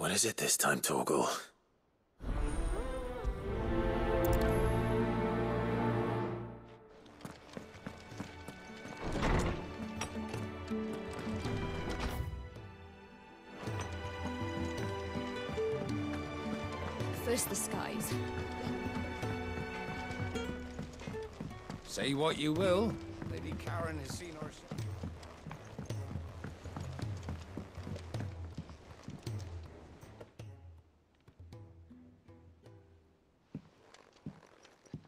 What is it this time, Torgal? First the skies. Say what you will, Lady Karen has seen her...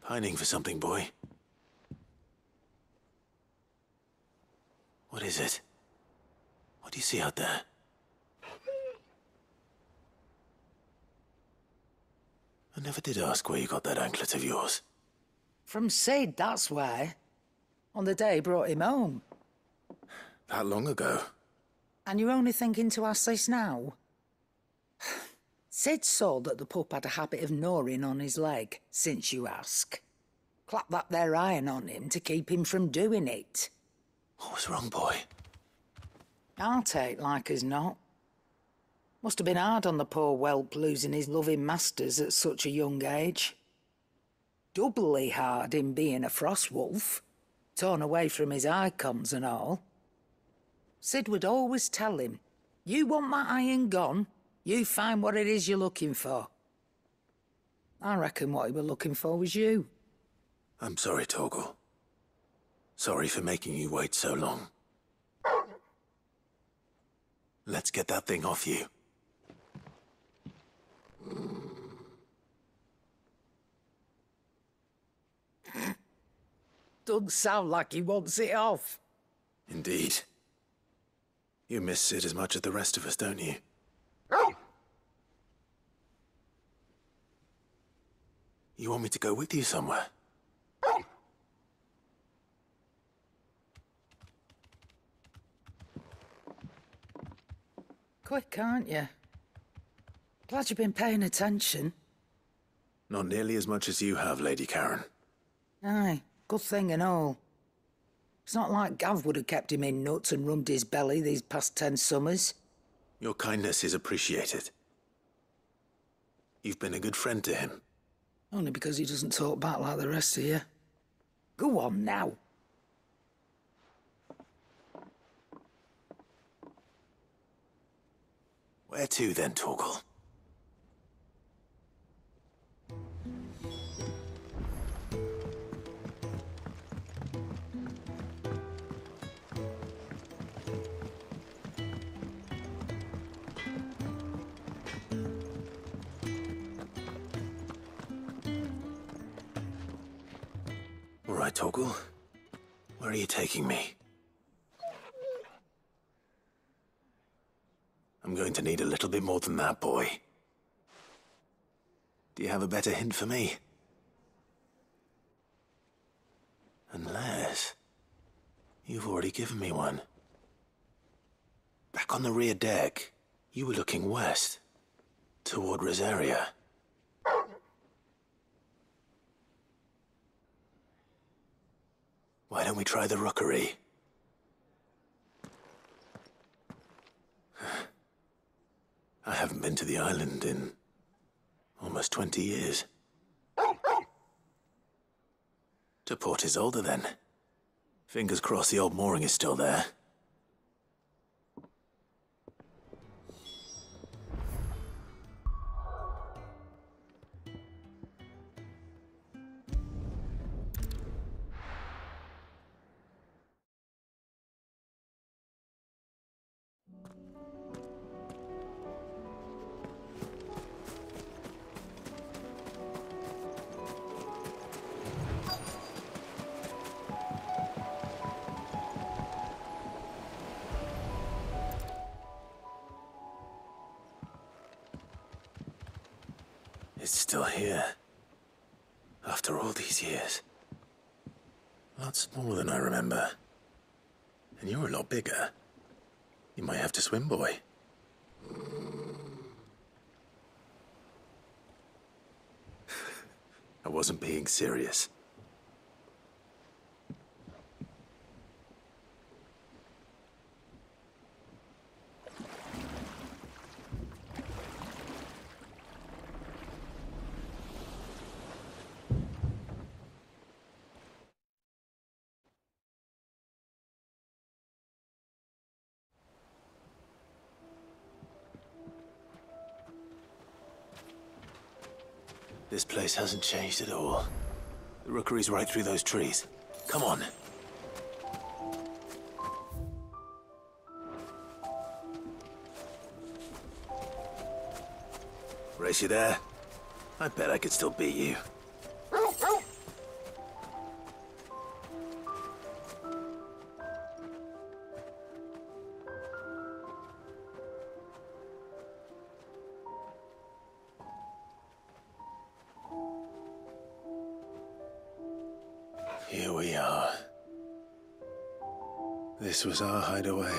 Pining for something, boy. What is it? What do you see out there? I never did ask where you got that anklet of yours. From Sid, that's why. On the day he brought him home. That long ago? And you're only thinking to ask this now? Sid saw that the pup had a habit of gnawing on his leg, since you ask. Clap that there iron on him to keep him from doing it. What was wrong, boy? Heartache, like as not. Must have been hard on the poor whelp losing his loving masters at such a young age. Doubly hard in being a frost wolf, torn away from his icons and all. Sid would always tell him, you want that iron gone, you find what it is you're looking for. I reckon what he were looking for was you. I'm sorry, Torgal. Sorry for making you wait so long. Let's get that thing off you. Doesn't sound like he wants it off. Indeed. You miss Sid as much as the rest of us, don't you? You want me to go with you somewhere? Quick, aren't you? Glad you've been paying attention. Not nearly as much as you have, Lady Karen. Aye, good thing and all. It's not like Gav would have kept him in nuts and rubbed his belly these past 10 summers. Your kindness is appreciated. You've been a good friend to him. Only because he doesn't talk back like the rest of you. Go on now. Where to then, Torgal? All right, Torgal. Where are you taking me? I'm going to need a little bit more than that, boy. Do you have a better hint for me? Unless... you've already given me one. Back on the rear deck, you were looking west, toward Rosaria. Why don't we try the rookery? I haven't been to the island in almost 20 years. To Port Isolde, then. Fingers crossed the old mooring is still there. It's still here. After all these years. A lot smaller than I remember. And you're a lot bigger. You might have to swim, boy. I wasn't being serious. This place hasn't changed at all. The rookery's right through those trees. Come on. Race, you there? I bet I could still beat you. Here we are. This was our hideaway.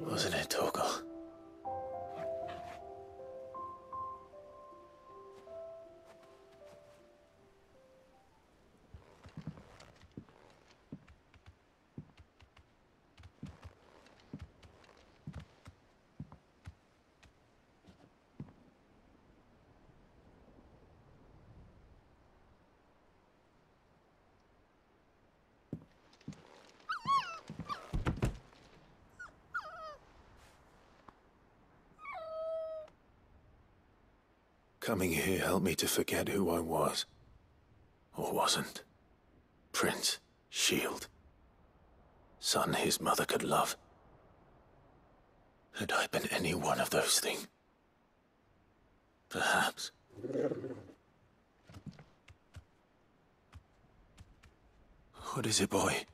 Wasn't it, Torgal? Coming here helped me to forget who I was. Or wasn't. Prince, shield. Son his mother could love. Had I been any one of those things? Perhaps. What is it, boy?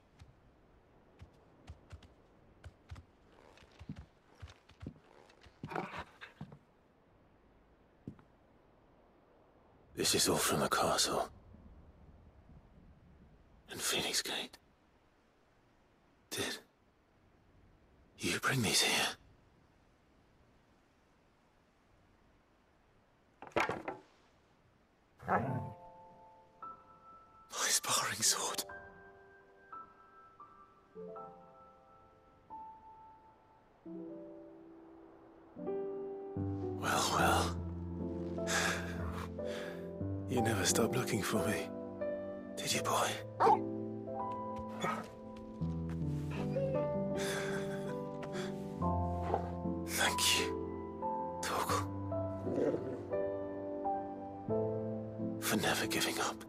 This is all from the castle. And Phoenix Gate. Did you bring these here? My sparring sword. Well, well. You never stopped looking for me, did you, boy? Thank you, Torgal. For never giving up.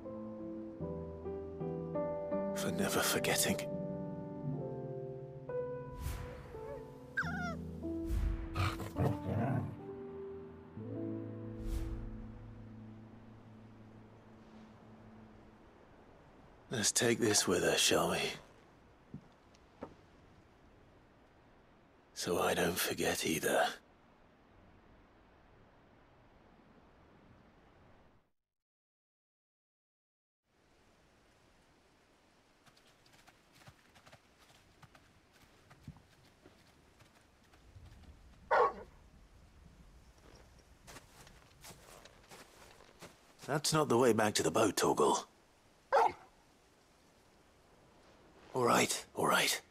For never forgetting. Let's take this with us, shall we? So I don't forget either. That's not the way back to the boat, Torgal. All right.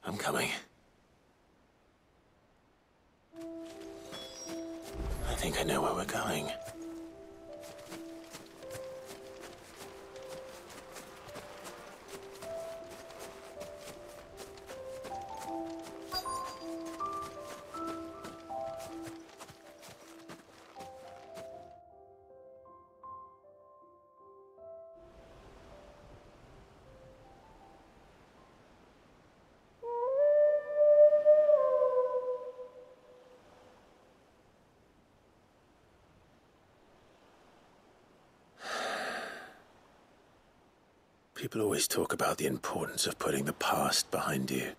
I'm coming. I think I know where we're going. People always talk about the importance of putting the past behind you.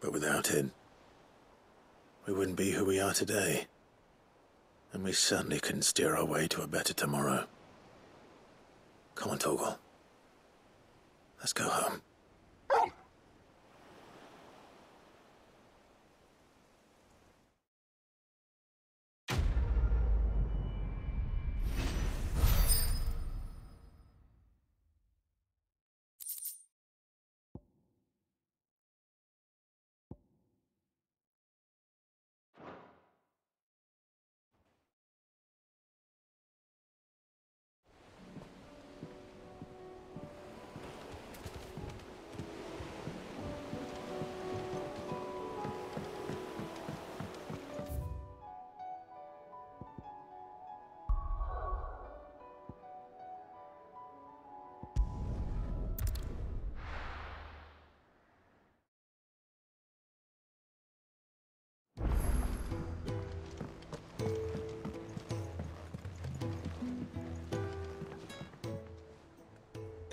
But without it, we wouldn't be who we are today. And we certainly couldn't steer our way to a better tomorrow. Come on, Torgal. Let's go home.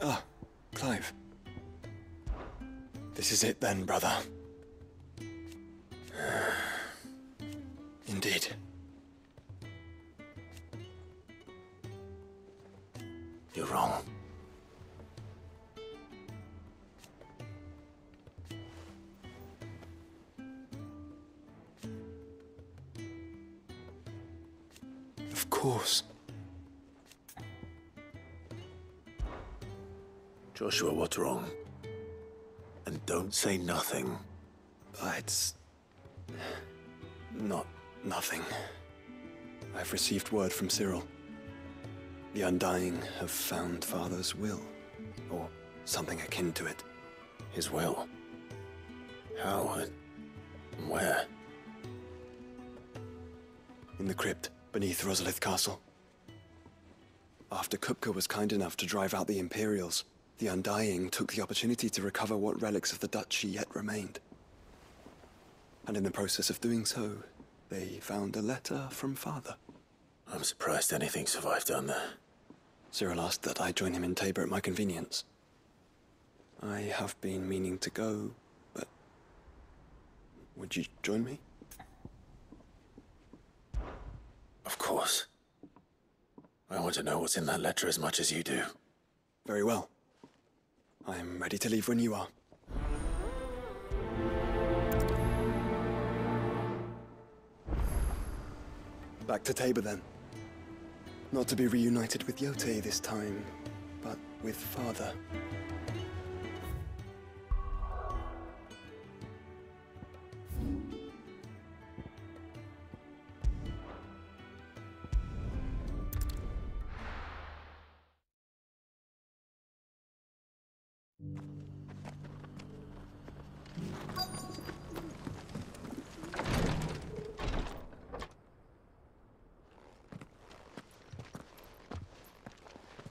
Ah, Clive. This is it then, brother. Indeed. You're wrong. Of course. Joshua, what's wrong? And don't say nothing. It's... not nothing. I've received word from Cyril. The Undying have found Father's will, or something akin to it. His will? How and where? In the crypt beneath Rosalith Castle. After Kupka was kind enough to drive out the Imperials, the Undying took the opportunity to recover what relics of the Duchy yet remained. And in the process of doing so, they found a letter from Father. I'm surprised anything survived down there. Cyril asked that I join him in Tabor at my convenience. I have been meaning to go, but... would you join me? Of course. I want to know what's in that letter as much as you do. Very well. I am ready to leave when you are. Back to Tabor then. Not to be reunited with Yote this time, but with Father.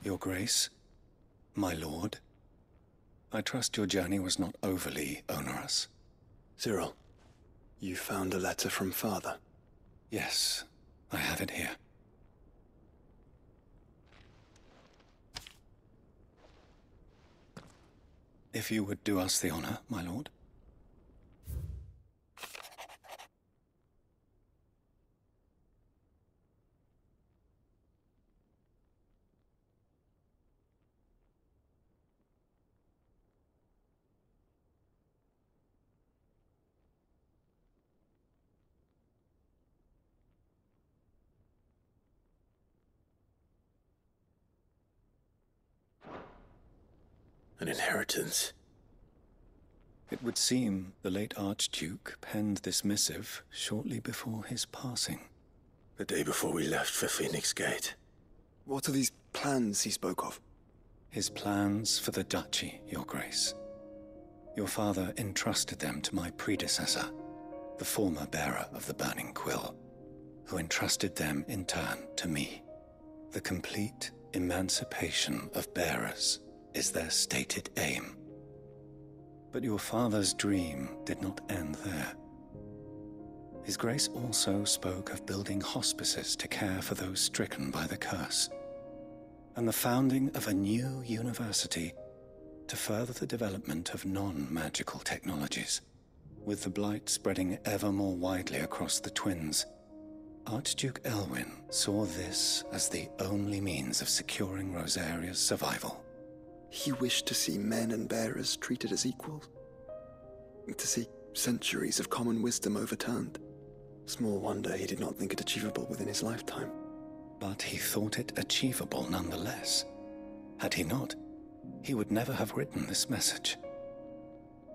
Your Grace, my lord, I trust your journey was not overly onerous. Cyril, you found a letter from Father? Yes, I have it here. If you would do us the honor, my lord. An inheritance. It would seem the late Archduke penned this missive shortly before his passing. The day before we left for Phoenix Gate. What are these plans he spoke of? His plans for the Duchy, Your Grace. Your father entrusted them to my predecessor, the former bearer of the Burning Quill, who entrusted them in turn to me. The complete emancipation of bearers is their stated aim. But your father's dream did not end there. His Grace also spoke of building hospices to care for those stricken by the curse, and the founding of a new university to further the development of non-magical technologies. With the blight spreading ever more widely across the Twins, Archduke Elwyn saw this as the only means of securing Rosaria's survival. He wished to see men and bearers treated as equals. To see centuries of common wisdom overturned. Small wonder he did not think it achievable within his lifetime. But he thought it achievable nonetheless. Had he not, he would never have written this message.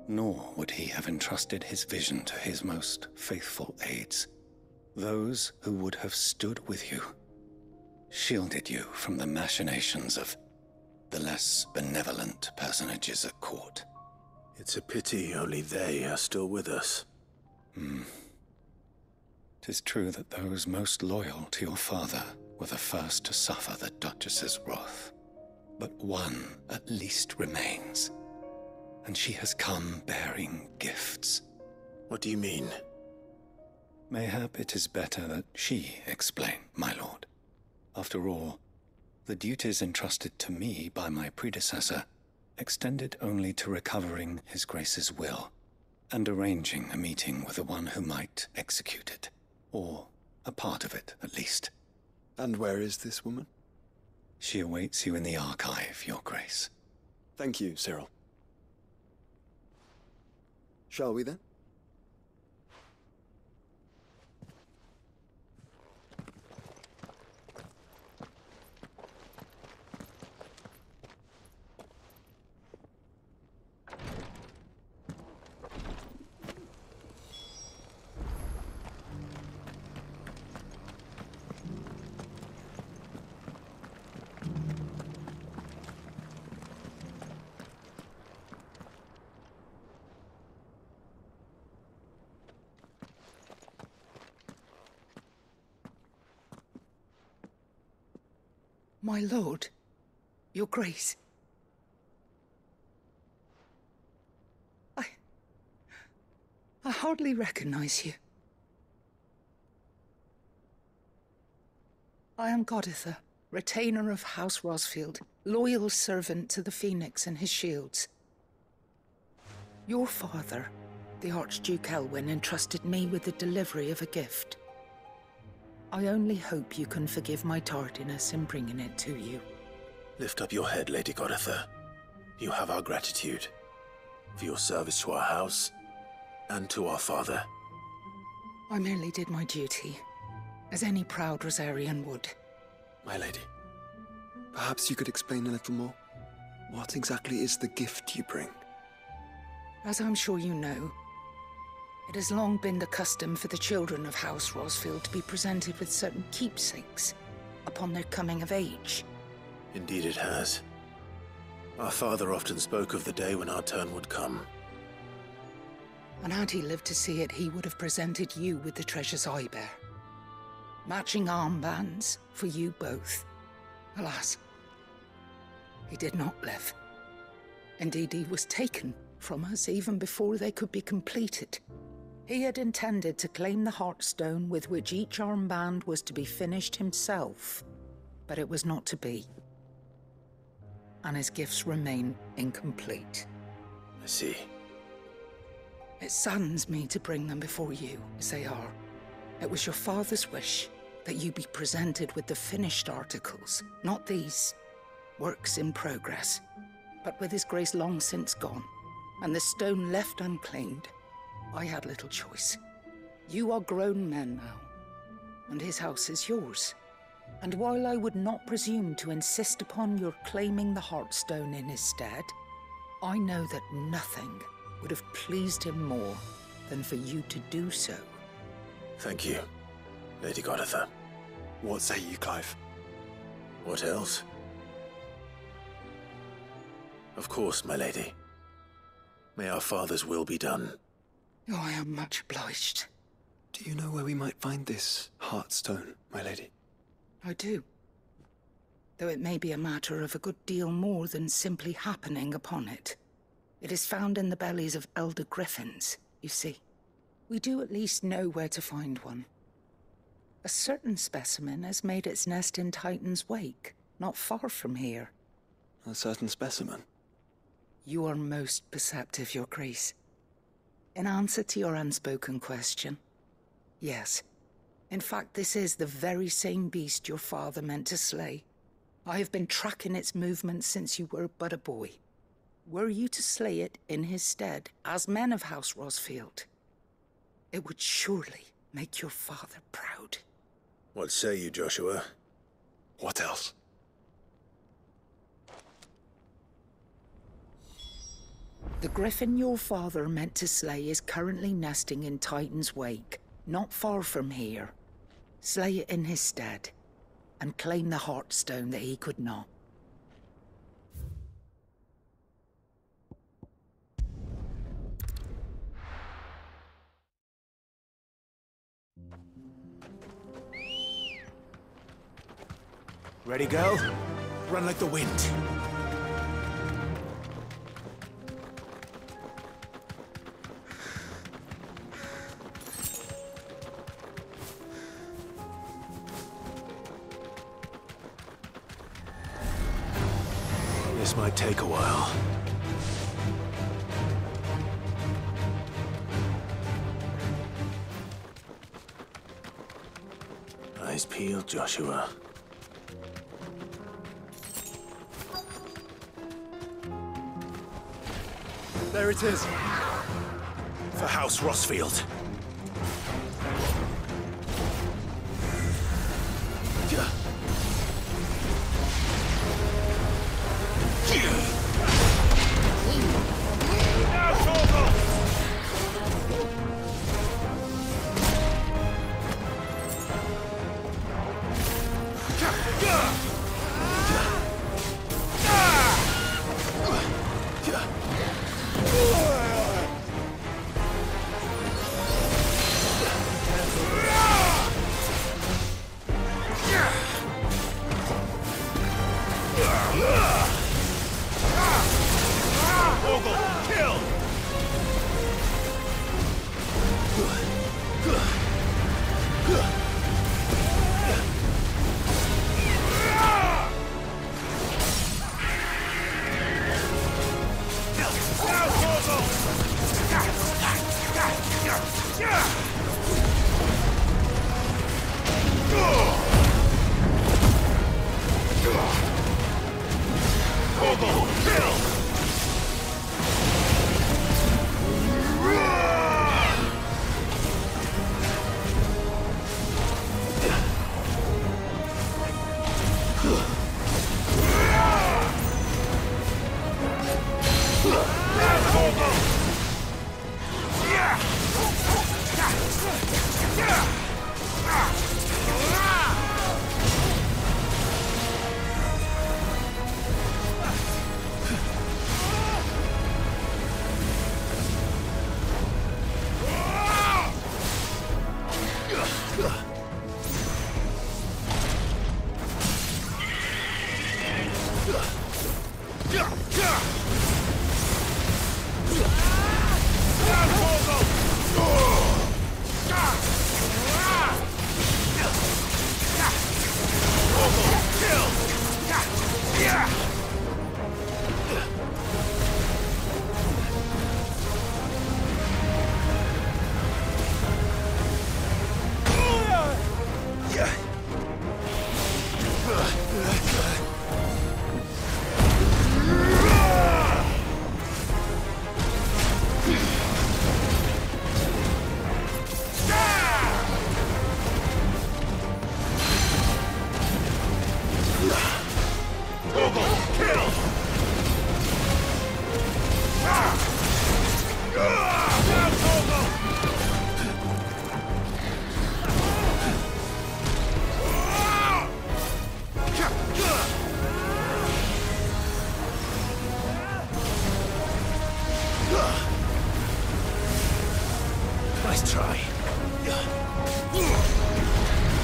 Nor would he have entrusted his vision to his most faithful aides, those who would have stood with you, shielded you from the machinations of the less benevolent personages at court. It's a pity only they are still with us. 'Tis true that those most loyal to your father were the first to suffer the Duchess's wrath. But one at least remains, and she has come bearing gifts. What do you mean? Mayhap it is better that she explain, my lord. After all, The duties entrusted to me by my predecessor extended only to recovering His Grace's will and arranging a meeting with the one who might execute it, or a part of it, at least. And where is this woman? She awaits you in the archive, Your Grace. Thank you, Cyril. Shall we then? My lord, Your Grace. I hardly recognize you. I am Goditha, retainer of House Rosfield, loyal servant to the Phoenix and his shields. Your father, the Archduke Elwyn, entrusted me with the delivery of a gift. I only hope you can forgive my tardiness in bringing it to you. Lift up your head, Lady Goditha. You have our gratitude for your service to our house and to our father. I merely did my duty, as any proud Rosarian would. My lady, perhaps you could explain a little more? What exactly is the gift you bring? As I'm sure you know, it has long been the custom for the children of House Rosfield to be presented with certain keepsakes upon their coming of age. Indeed it has. Our father often spoke of the day when our turn would come. And had he lived to see it, he would have presented you with the treasures I bear. Matching armbands for you both. Alas, he did not live. Indeed, he was taken from us even before they could be completed. He had intended to claim the Heartstone with which each armband was to be finished himself, but it was not to be. And his gifts remain incomplete. I see. It saddens me to bring them before you, as they are. It was your father's wish that you be presented with the finished articles, not these works in progress. But with his grace long since gone, and the stone left unclaimed, I had little choice. You are grown men now, and his house is yours. And while I would not presume to insist upon your claiming the Heartstone in his stead, I know that nothing would have pleased him more than for you to do so. Thank you, Lady Goditha. What say you, Clive? What else? Of course, my lady. May our father's will be done. Oh, I am much obliged. Do you know where we might find this Heartstone, my lady? I do. Though it may be a matter of a good deal more than simply happening upon it. It is found in the bellies of elder griffins, you see. We do at least know where to find one. A certain specimen has made its nest in Titan's Wake, not far from here. A certain specimen? You are most perceptive, Your Grace. In answer to your unspoken question, yes. In fact, this is the very same beast your father meant to slay. I have been tracking its movements since you were but a boy. Were you to slay it in his stead, as men of House Rosfield, it would surely make your father proud. What say you, Joshua? What else? The griffin your father meant to slay is currently nesting in Titan's Wake, not far from here. Slay it in his stead, and claim the Heartstone that he could not. Ready, girl? Run like the wind. might take a while. Eyes peeled, Joshua. There it is. For House Rossfield. Nice try.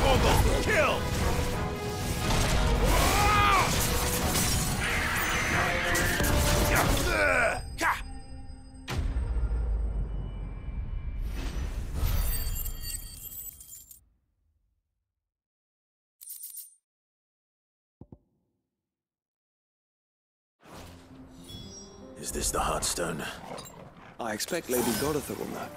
Almost kill! Is this the Heartstone? I expect Lady Goditha will know.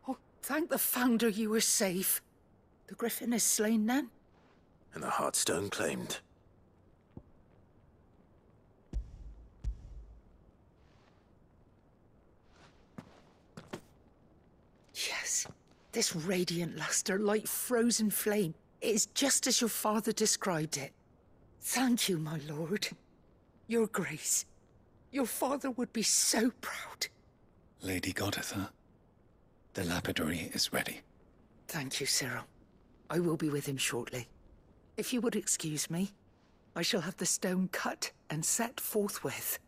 Oh, thank the Founder you were safe. The Griffin is slain then? And the Heartstone claimed. Yes. This radiant luster, like frozen flame, it is just as your father described it. Thank you, my lord. Your grace. Your father would be so proud. Lady Goditha, the lapidary is ready. Thank you, Cyril. I will be with him shortly. If you would excuse me, I shall have the stone cut and set forthwith.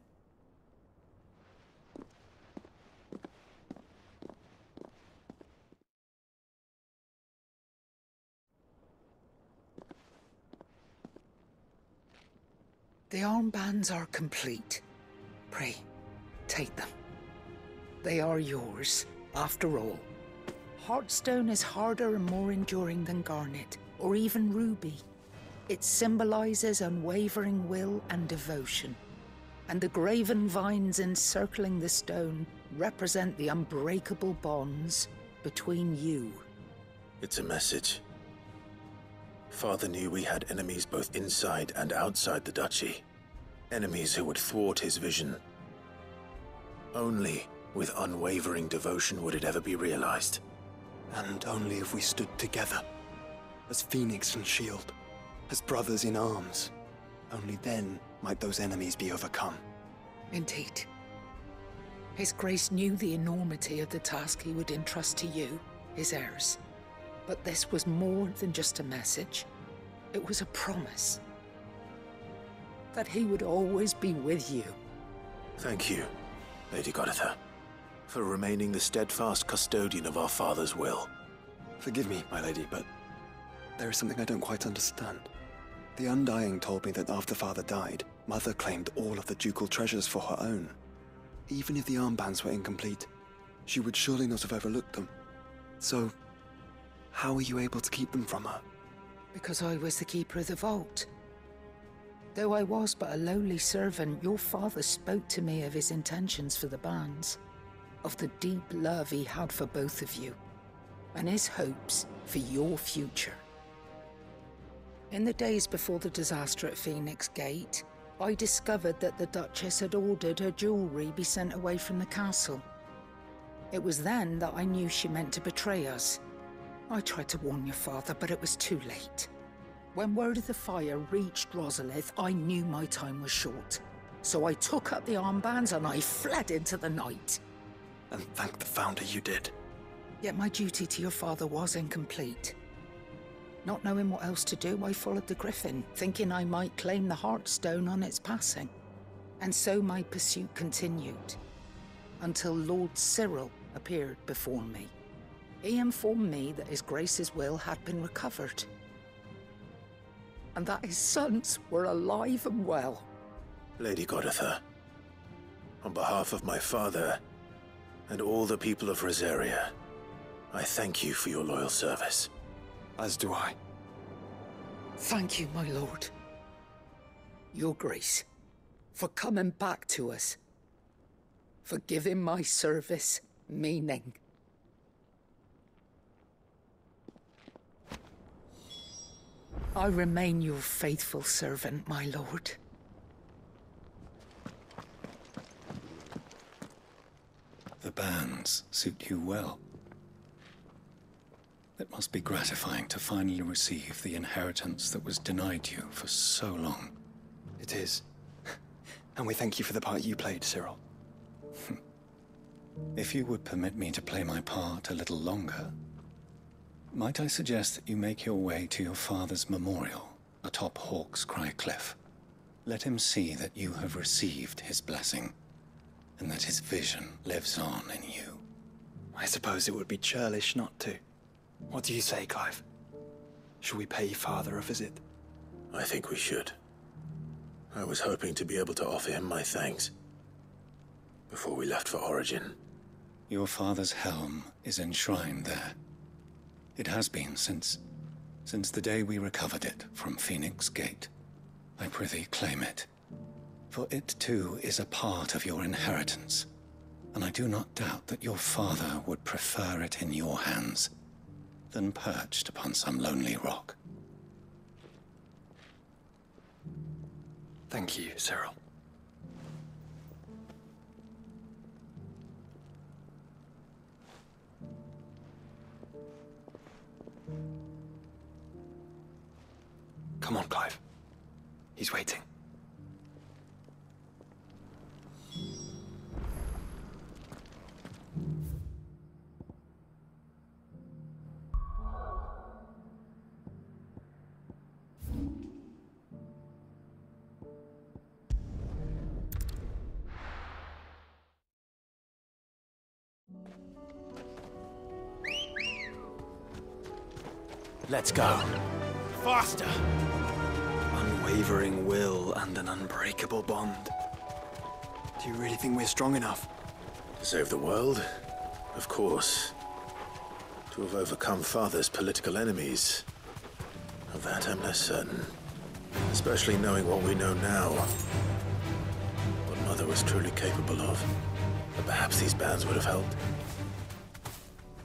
The armbands are complete. Pray, take them. They are yours, after all. Heartstone is harder and more enduring than garnet, or even ruby. It symbolizes unwavering will and devotion. And the graven vines encircling the stone represent the unbreakable bonds between you. It's a message. Father knew we had enemies both inside and outside the duchy. Enemies who would thwart his vision. Only with unwavering devotion would it ever be realized. And only if we stood together, as Phoenix and Shield, as brothers in arms. Only then might those enemies be overcome. Indeed. His Grace knew the enormity of the task he would entrust to you, his heirs. But this was more than just a message. It was a promise. That he would always be with you. Thank you, Lady Goditha, for remaining the steadfast custodian of our father's will. Forgive me, my lady, but there is something I don't quite understand. The Undying told me that after Father died, Mother claimed all of the ducal treasures for her own. Even if the armbands were incomplete, she would surely not have overlooked them. So, how were you able to keep them from her? Because I was the keeper of the vault. Though I was but a lowly servant, your father spoke to me of his intentions for the bands, of the deep love he had for both of you, and his hopes for your future. In the days before the disaster at Phoenix Gate, I discovered that the Duchess had ordered her jewelry be sent away from the castle. It was then that I knew she meant to betray us. I tried to warn your father, but it was too late. When word of the fire reached Rosalith, I knew my time was short. So I took up the armbands and I fled into the night. And thank the Founder you did. Yet my duty to your father was incomplete. Not knowing what else to do, I followed the Griffin, thinking I might claim the Heartstone on its passing. And so my pursuit continued, until Lord Cyril appeared before me. He informed me that His Grace's will had been recovered, and that his sons were alive and well. Lady Goditha, on behalf of my father and all the people of Rosaria, I thank you for your loyal service. As do I. Thank you, my lord. Your Grace, for coming back to us, for giving my service meaning. I remain your faithful servant, my lord. The bands suit you well. It must be gratifying to finally receive the inheritance that was denied you for so long. It is. And we thank you for the part you played, Cyril. If you would permit me to play my part a little longer, might I suggest that you make your way to your father's memorial atop Hawk's Cry Cliff? Let him see that you have received his blessing, and that his vision lives on in you. I suppose it would be churlish not to. What do you say, Clive? Should we pay Father a visit? I think we should. I was hoping to be able to offer him my thanks before we left for Origin. Your father's helm is enshrined there. It has been since the day we recovered it from Phoenix Gate. I prithee claim it, for it too is a part of your inheritance, and I do not doubt that your father would prefer it in your hands than perched upon some lonely rock. Thank you, Cyril. Come on, Clive. He's waiting. Let's go. Faster! unwavering will and an unbreakable bond. Do you really think we're strong enough? To save the world? Of course. To have overcome Father's political enemies? Of that I'm less certain. Especially knowing what we know now. What Mother was truly capable of. But perhaps these bands would have helped.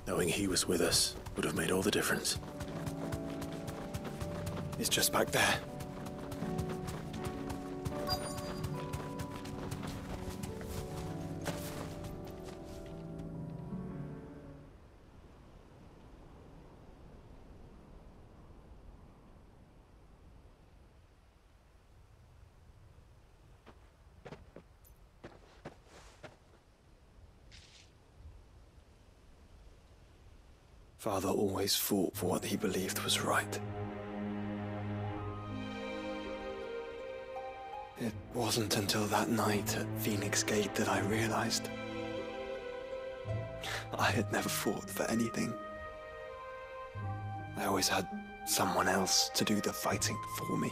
Knowing he was with us would have made all the difference. It's just back there. Father always fought for what he believed was right. It wasn't until that night at Phoenix Gate that I realized I had never fought for anything. I always had someone else to do the fighting for me.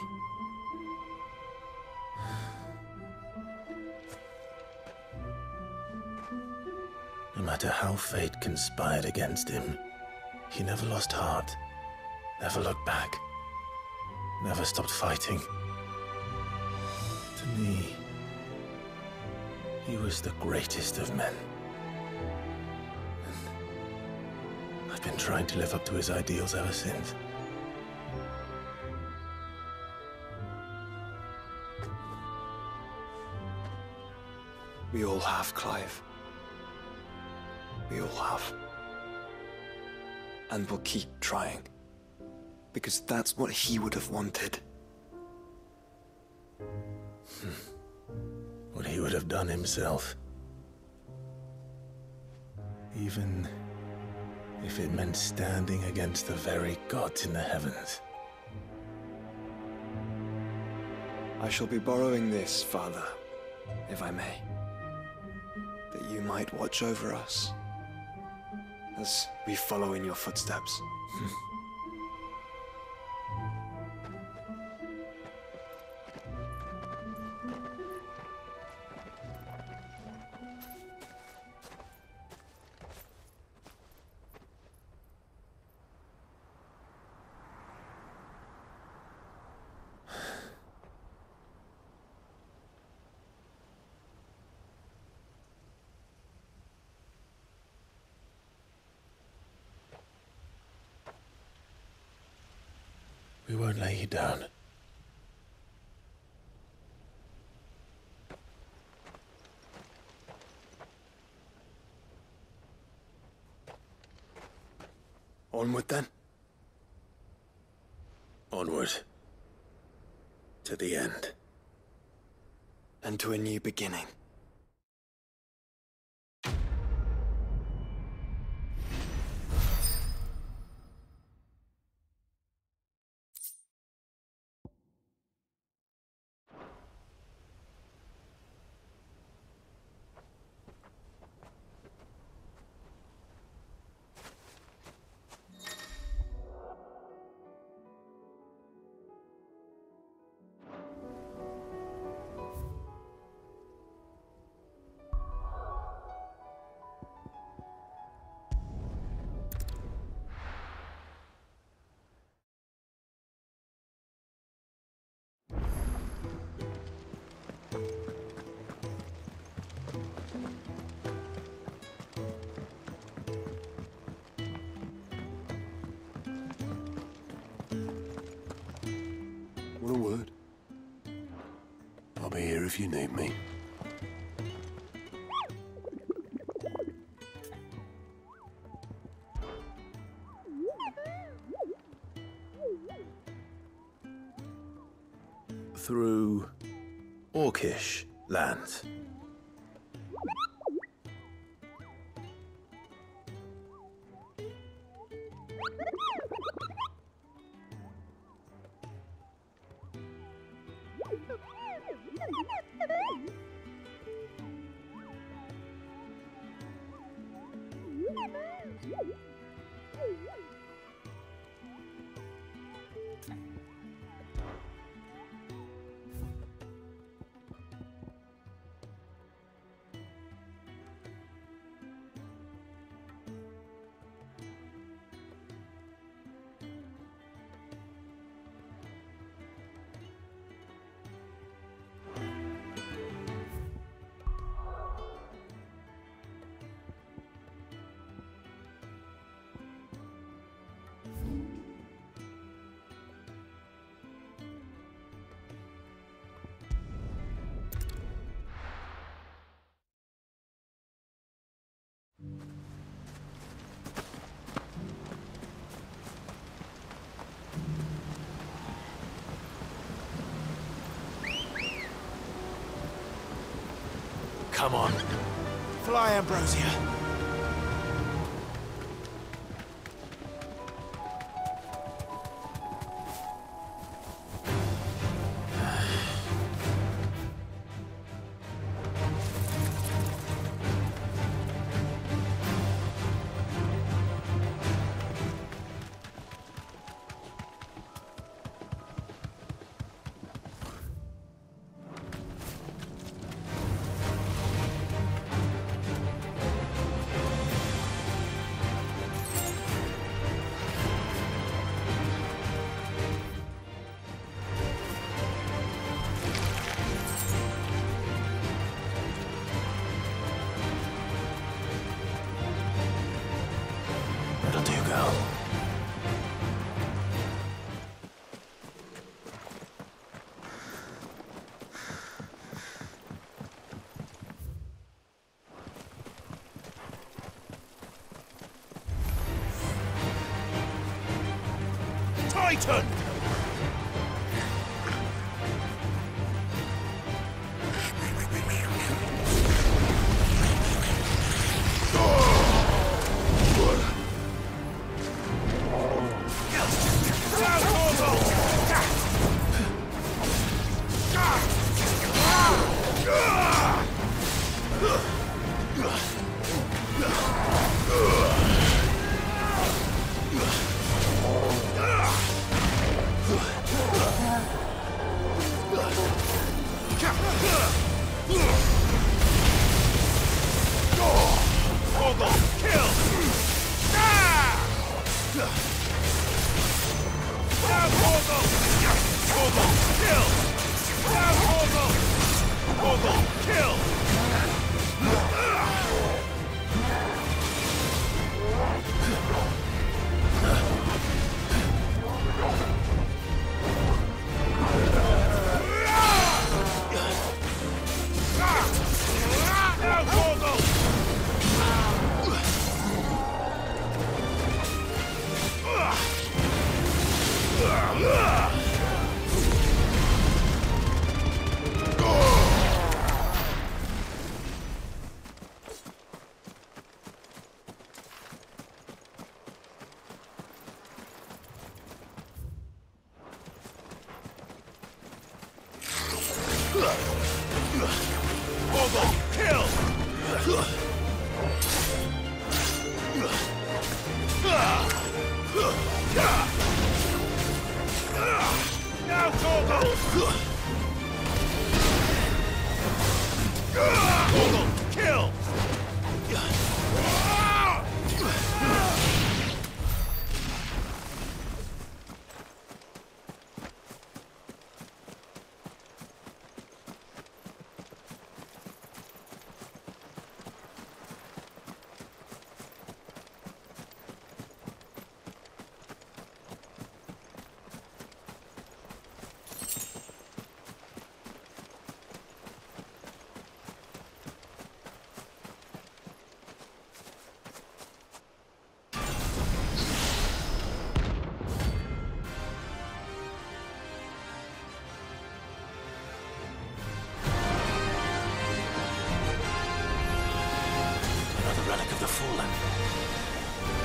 No matter how fate conspired against him, he never lost heart, never looked back, never stopped fighting. To me, he was the greatest of men. And I've been trying to live up to his ideals ever since. We all have, Clive. We all have. And we'll keep trying. Because that's what he would have wanted. What he would have done himself. Even if it meant standing against the very gods in the heavens. I shall be borrowing this, Father, if I may. That you might watch over us as we follow in your footsteps. We won't lay you down. Onward then. Onward. To the end. And to a new beginning. What a word. I'll be here if you need me. Through Orcish lands. come on. Fly, Ambrosia. That'll do, girl. Titan!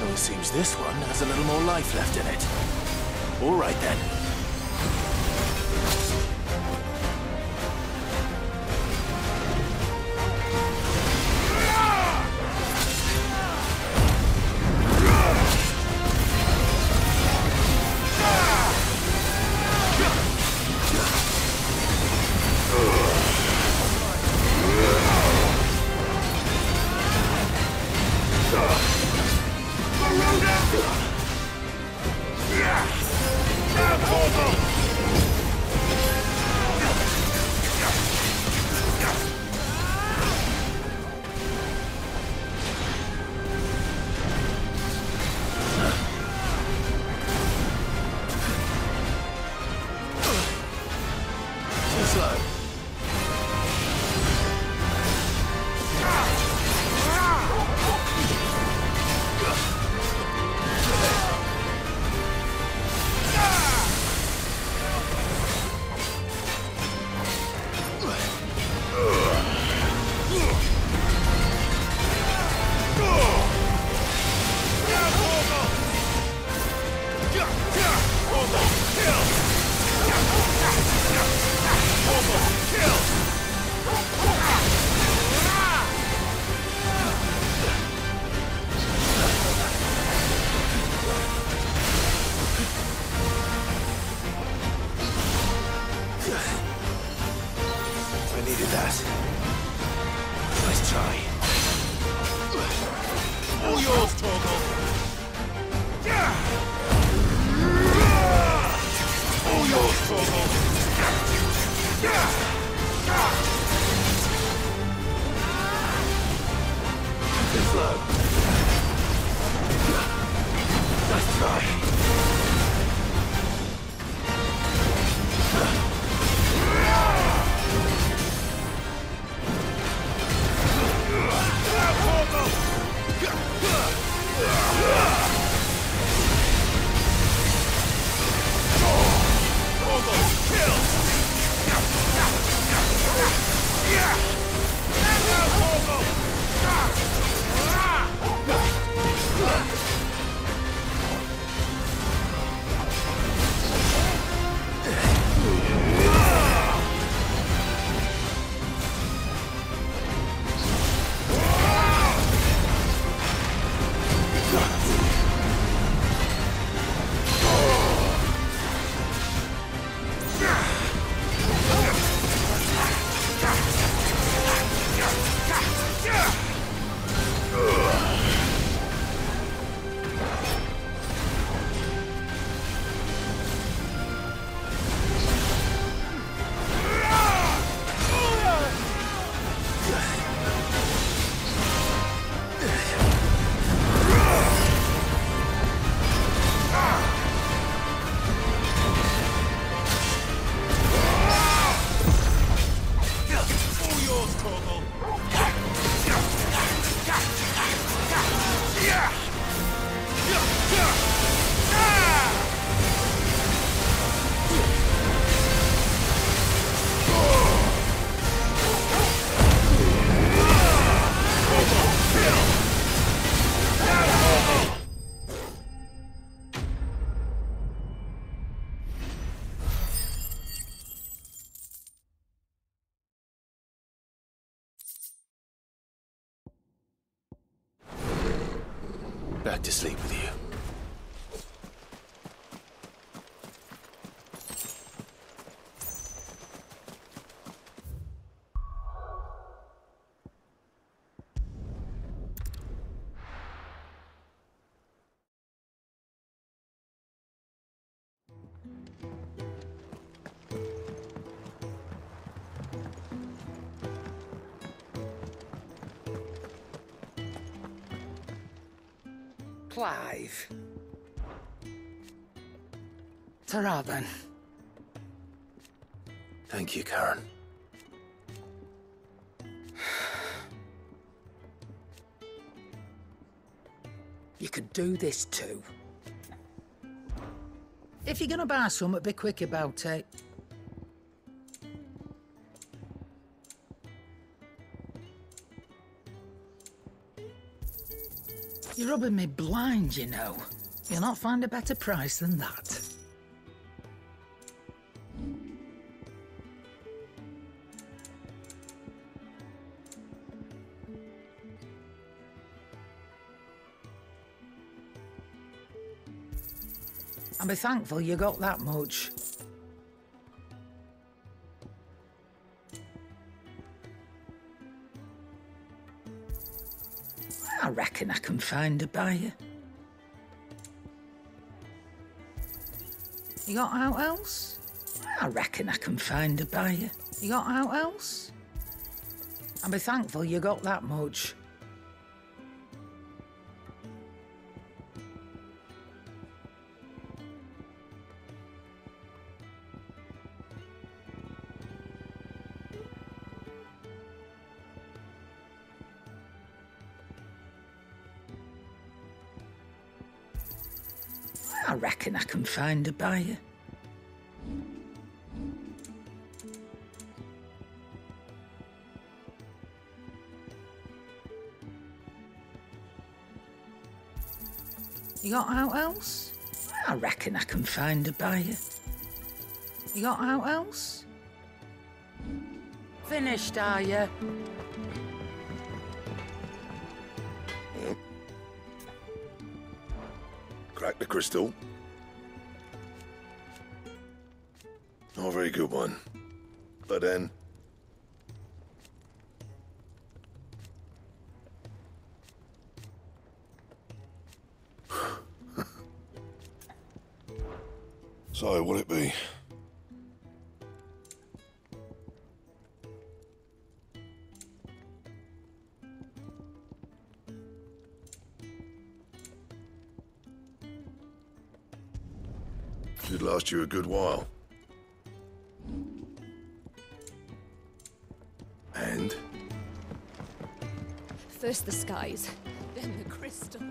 Well, it seems this one has a little more life left in it. All right, then. that. Nice try. All yours, Torgal. All yours, Torgal. Too slow. Nice try. Back to sleep with you. Clive. Ta-ra then. Thank you, Karen. You could do this too. If you're gonna buy something, be quick about it. You're rubbing me blind, you know. You'll not find a better price than that. And be thankful you got that much. I reckon I can find a buyer. You got out else? I reckon I can find a buyer. You got out else? And be thankful you got that much. I reckon I can find a buyer. You got out else? I reckon I can find a buyer. You got out else? Finished, are you? Crack the crystal. Not a very good one. But then, So, what'll it be? Should last you a good while. And? First the skies, then the crystal.